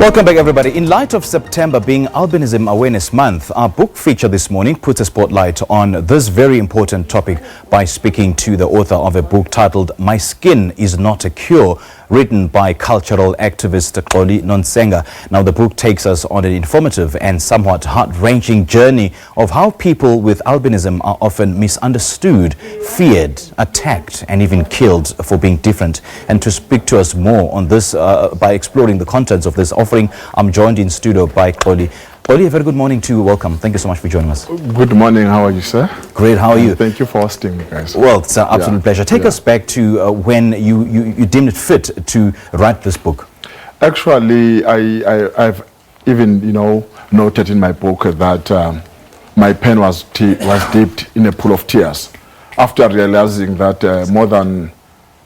Welcome back, everybody. In light of September being Albinism Awareness Month, our book feature this morning puts a spotlight on this very important topic by speaking to the author of a book titled My Skin is Not a Cure, written by cultural activist Xoli Nonsenga. Now, the book takes us on an informative and somewhat heart-wrenching journey of how people with albinism are often misunderstood, feared, attacked, and even killed for being different. And to speak to us more on this, by exploring the contents of this offering, I'm joined in studio by Xoli. Xoli, a very good morning to you. Welcome. Thank you so much for joining us. Good morning. How are you, sir? Great. How are you? Thank you for hosting me, guys. Well, it's an absolute pleasure. Take us back to when you deemed it fit to write this book. Actually, I've even, noted in my book that my pen was dipped in a pool of tears after realizing that more than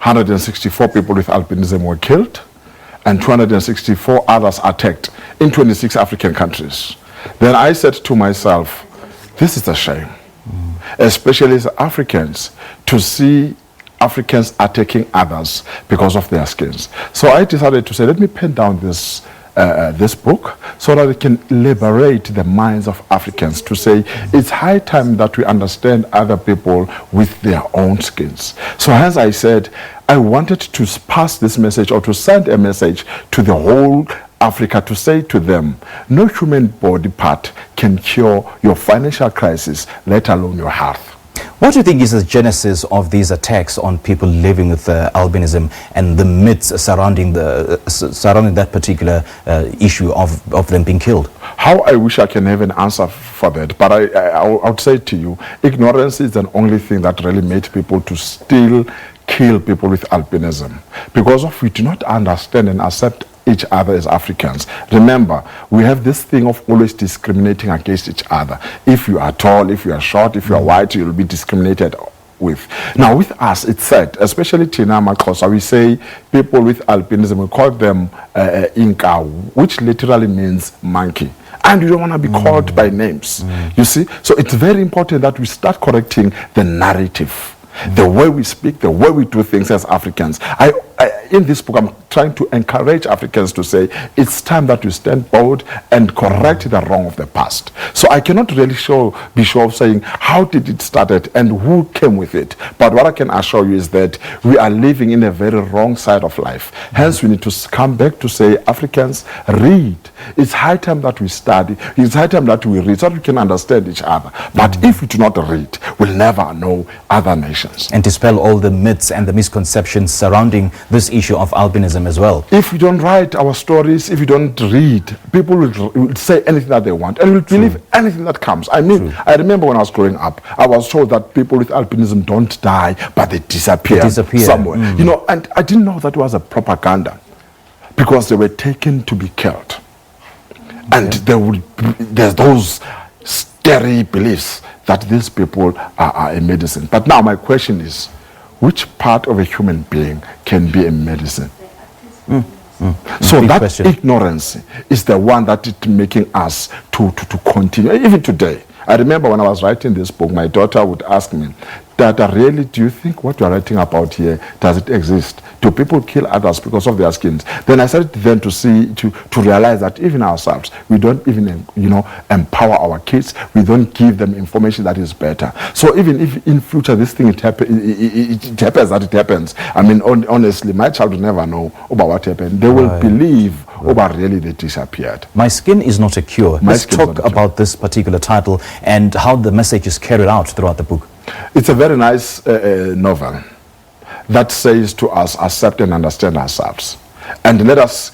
164 people with albinism were killed and 264 others attacked in 26 African countries. Then I said to myself, this is a shame, especially as Africans, to see Africans attacking others because of their skins. So I decided to say, let me pen down this book so that it can liberate the minds of Africans to say it's high time that we understand other people with their own skins. So as I said, I wanted to pass this message or to send a message to the whole Africa to say to them, no human body part can cure your financial crisis, let alone your health. What do you think is the genesis of these attacks on people living with albinism and the myths surrounding that particular issue of them being killed? How I wish I can have an answer for that, but I would say to you, ignorance is the only thing that really made people to still kill people with albinism, because if we do not understand and accept each other as Africans. Remember, we have this thing of always discriminating against each other. If you are tall, if you are short, if you are white, you'll be discriminated with. Now, with us, it's said, especially Tina Makosa, we say people with albinism, we call them Inca, which literally means monkey. And you don't want to be called by names, you see? So it's very important that we start correcting the narrative. The way we speak, the way we do things as Africans. In this book, I'm trying to encourage Africans to say, it's time that we stand bold and correct the wrong of the past. So I cannot really be sure of saying, how did it start and who came with it? But what I can assure you is that we are living in a very wrong side of life. Hence, we need to come back to say, Africans, read. It's high time that we study. It's high time that we read so that we can understand each other. But if we do not read, we'll never know other nations. And dispel all the myths and the misconceptions surrounding this issue of albinism as well. If we don't write our stories, if we don't read, people will say anything that they want and will believe anything that comes. I mean, I remember when I was growing up, I was told that people with albinism don't die, but they disappear somewhere. And I didn't know that was a propaganda because they were taken to be killed. And there's those scary beliefs that these people are a medicine. But now my question is, which part of a human being can be a medicine? So that question. Ignorance is the one that is making us to continue. Even today, I remember when I was writing this book, my daughter would ask me, Dada, really, do you think what you're writing about here, does it exist? Do people kill others because of their skins? Then I started then to realize that even ourselves, we don't even, empower our kids. We don't give them information that is better. So even if in future this thing, it happens that it happens. I mean, honestly, my child will never know about what happened. They will believe about really they disappeared. My Skin is Not a Cure. Let's talk about this particular title and how the message is carried out throughout the book. It's a very nice novel that says to us, accept and understand ourselves. And let us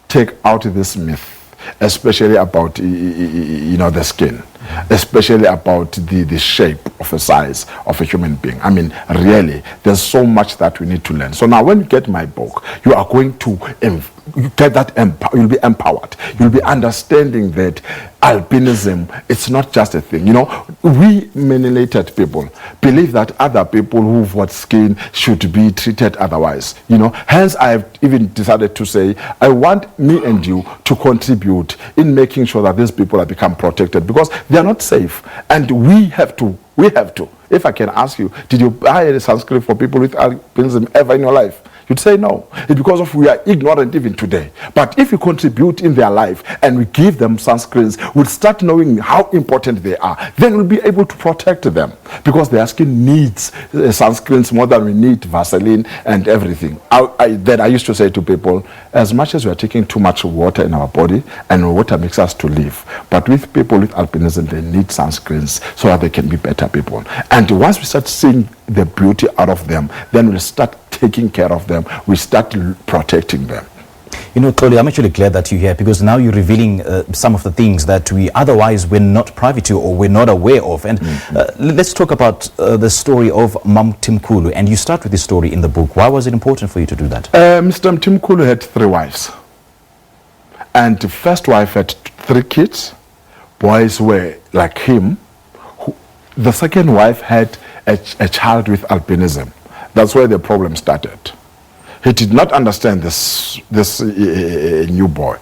take out this myth, especially about the skin, especially about the shape of the size of a human being. I mean, really, there's so much that we need to learn. So now when you get my book, you are going to get that you'll be empowered. You'll be understanding that albinism, it's not just a thing. We melanated people believe that other people who've got skin should be treated otherwise. Hence I have even decided to say, I want me and you to contribute in making sure that these people have become protected because they are not safe. And we have to We have to. If I can ask you, did you buy any sunscreen for people with albinism ever in your life? You'd say no. It's because of we are ignorant even today. But if you contribute in their life and we give them sunscreens, we'll start knowing how important they are. Then we'll be able to protect them because their skin needs sunscreens more than we need Vaseline and everything. Then I used to say to people, as much as we are taking too much water in our body, and water makes us to live, but with people with albinism, they need sunscreens so that they can be better people. And once we start seeing the beauty out of them, then we'll start taking care of them, we start protecting them. You know, Xoli, I'm actually glad that you're here because now you're revealing some of the things that we otherwise were not privy to or we're not aware of. And let's talk about the story of Mam Timkulu. And you start with the story in the book. Why was it important for you to do that? Mr. Timkulu had 3 wives. And the first wife had 3 kids. Boys were like him. The second wife had a child with albinism. That's where the problem started. He did not understand this new boy.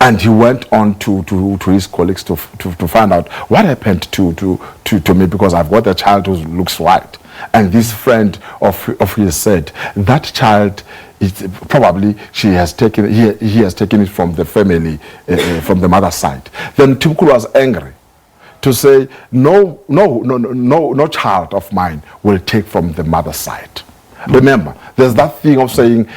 And he went on to his colleagues to find out what happened to me because I've got a child who looks white. And this friend of his said, that child, probably he has taken it from the family, from the mother's side. Then Timkulu was angry to say, no child of mine will take from the mother's side. Remember, there's that thing of saying,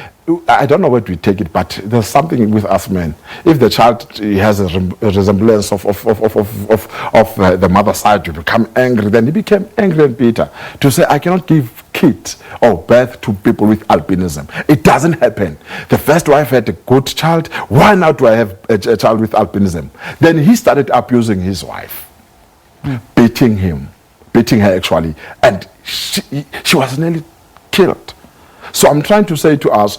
I don't know where we take it, but there's something with us men. If the child has a resemblance of the mother's side, you become angry. Then he became angry and bitter to say, I cannot give kids or birth to people with albinism. It doesn't happen. The first wife had a good child. Why now do I have a child with albinism? Then he started abusing his wife, beating her actually, and she was nearly killed. So I'm trying to say to us,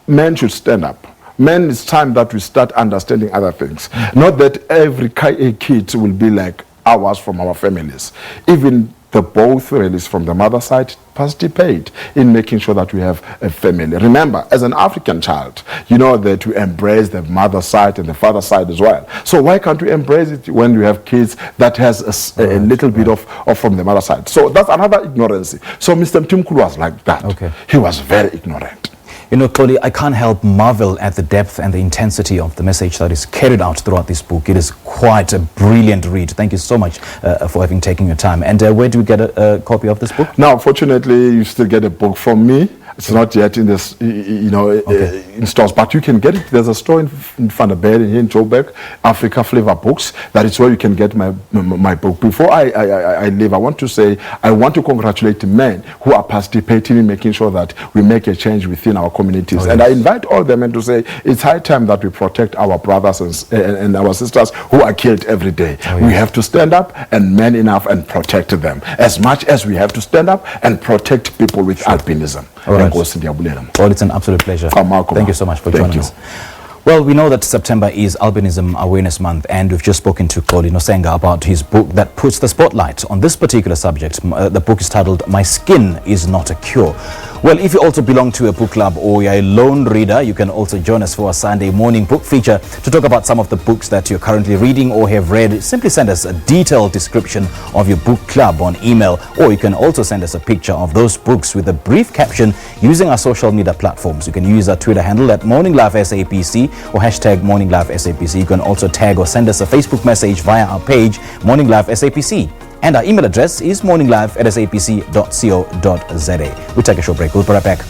men should stand up. Men, it's time that we start understanding other things. Not that every kid will be like ours from our families. Even the both families from the mother side participate in making sure that we have a family. Remember, as an African child, you know that we embrace the mother side and the father side as well. So why can't we embrace it when we have kids that has a little bit of from the mother side? So that's another ignorance. So Mr. Timkulu was like that. Okay. He was very ignorant. You know, Xoli, I can't help marvel at the depth and the intensity of the message that is carried out throughout this book. It is quite a brilliant read. Thank you so much for having taken your time. And where do we get a copy of this book? Now, fortunately, you still get a book from me. It's not yet in this, in stores, but you can get it. There's a store in Van der Berg here in Joburg, Africa Flavor Books. That is where you can get my book. Before I leave, I want to say I want to congratulate the men who are participating in making sure that we make a change within our communities. And I invite all the men to say it's high time that we protect our brothers and our sisters who are killed every day. We have to stand up and man enough and protect them as much as we have to stand up and protect people with albinism. All right. Well, it's an absolute pleasure. Thank you so much for joining us. Well, we know that September is Albinism Awareness Month, and we've just spoken to Xoli Nonsenga about his book that puts the spotlight on this particular subject. The book is titled My Skin Is Not a Cure. Well, if you also belong to a book club or you're a lone reader, you can also join us for a Sunday morning book feature to talk about some of the books that you're currently reading or have read. Simply send us a detailed description of your book club on email, or you can also send us a picture of those books with a brief caption using our social media platforms. You can use our Twitter handle at Morning Live SABC or hashtag Morning Live SABC. You can also tag or send us a Facebook message via our page Morning Live SABC. And our email address is morninglive@sabc.co.za. We'll take a short break. We'll be right back.